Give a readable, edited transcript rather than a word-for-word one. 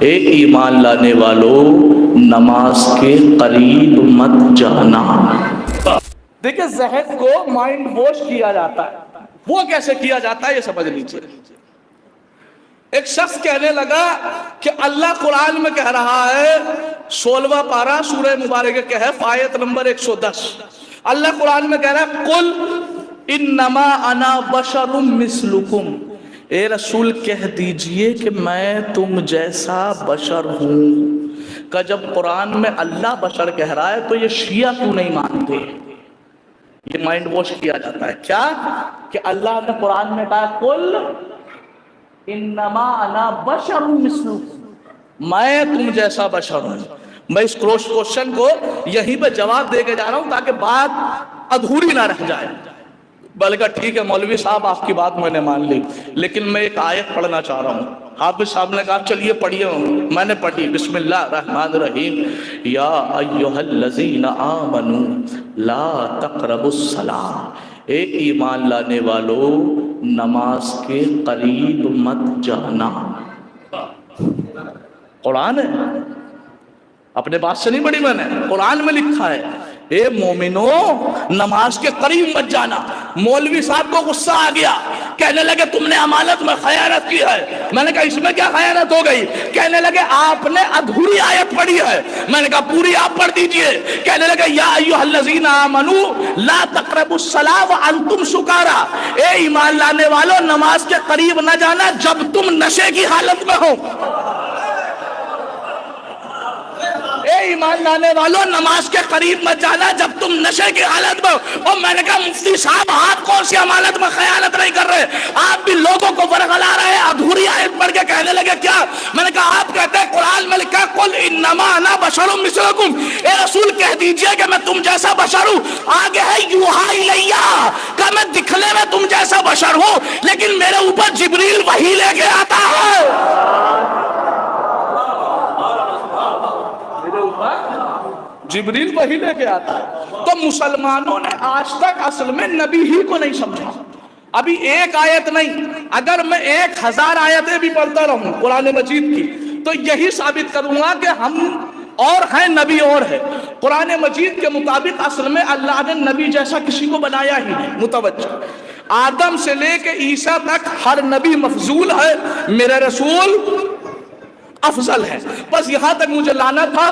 اے ایمان لانے والوں نماز کے قریب مت جانا۔ دیکھیں ذہن کو مائنڈ واش کیا جاتا ہے، وہ کیسے کیا جاتا ہے یہ سمجھ لیجیے۔ ایک شخص کہنے لگا کہ اللہ قرآن میں کہہ رہا ہے 16واں پارہ سورہ مبارکہ کہف آیت نمبر 110، اللہ قرآن میں کہہ رہا ہے قل انما انا بشر مثلکم، اے رسول کہہ دیجئے کہ میں تم جیسا بشر ہوں۔ کہ جب قرآن میں اللہ بشر کہہ رہا ہے تو یہ شیعہ کیوں نہیں مانتے؟ یہ مائنڈ واش کیا جاتا ہے کیا کہ اللہ نے قرآن میں کہا قل انما انا بشر مثلکم، میں تم جیسا بشر ہوں۔ میں اس کوشچن کو یہیں پہ جواب دے کے جا رہا ہوں تاکہ بات ادھوری نہ رہ جائے۔ بلکہ ٹھیک ہے مولوی صاحب آپ کی بات میں نے مان لی، لیکن میں ایک آیت پڑھنا چاہ رہا ہوں۔ حافظ صاحب نے کہا چلیے پڑھیے، میں نے پڑھی بسم اللہ الرحمن الرحیم یا ایہا الذین آمنوا لا تقربوا الصلاۃ، اے ایمان لانے والو نماز کے قریب مت جانا۔ قرآن ہے، اپنے بات سے نہیں پڑھی میں نے، قرآن میں لکھا ہے اے مومنو نماز کے قریب مت جانا۔ مولوی صاحب کو غصہ آ گیا، کہنے لگے تم نے امانت میں خیانت کی ہے۔ میں نے کہا اس میں کیا خیانت ہو گئی؟ کہنے لگے آپ نے ادھوری آیت پڑھی ہے۔ میں نے کہا پوری آپ پڑھ دیجئے۔ کہنے لگے یا ایھا الذین آمنوا لا تقربوا الصلاۃ وانتم سکارا، اے ایمان لانے والو نماز کے قریب نہ جانا جب تم نشے کی حالت میں ہو۔ اے ایمان لانے والو نماز کے قریب مت جانا جب تم نشے کی حالت میں ہو۔ اور میں نے کہا مفتی صاحب آپ کون سی امانت میں خیانت نہیں کر رہے، آپ بھی لوگوں کو ورغلا رہے، ادھوری آیت پڑھ کے کہنے لگے کیا؟ میں نے کہا آپ کہتے ہیں قرآن میں لکھا قل انما انا بشر مثلکم، اے رسول کہہ دیجئے کہ میں تم جیسا بشر ہوں۔ آگے ہے یوحا الیہ، کہ میں دکھنے میں تم جیسا بشر ہوں لیکن میرے اوپر جبریل وحی لے کے آتا ہے۔ جبریل وحی لے کے آتا ہے۔ تو مسلمانوں نے آج تک اصل میں نبی ہی کو نہیں سمجھا۔ ابھی ایک آیت نہیں، اگر میں 1000 آیتیں بھی پڑھتا رہوں قرآن مجید کی تو یہی ثابت کروں گا کہ ہم اور ہیں نبی اور ہے۔ قرآن مجید کے مطابق اصل میں اللہ نے نبی جیسا کسی کو بنایا ہی نہیں۔ متوجہ، آدم سے لے کے عیسیٰ تک ہر نبی مفضول ہے، میرا رسول افضل ہے۔ بس یہاں تک مجھے لانا تھا۔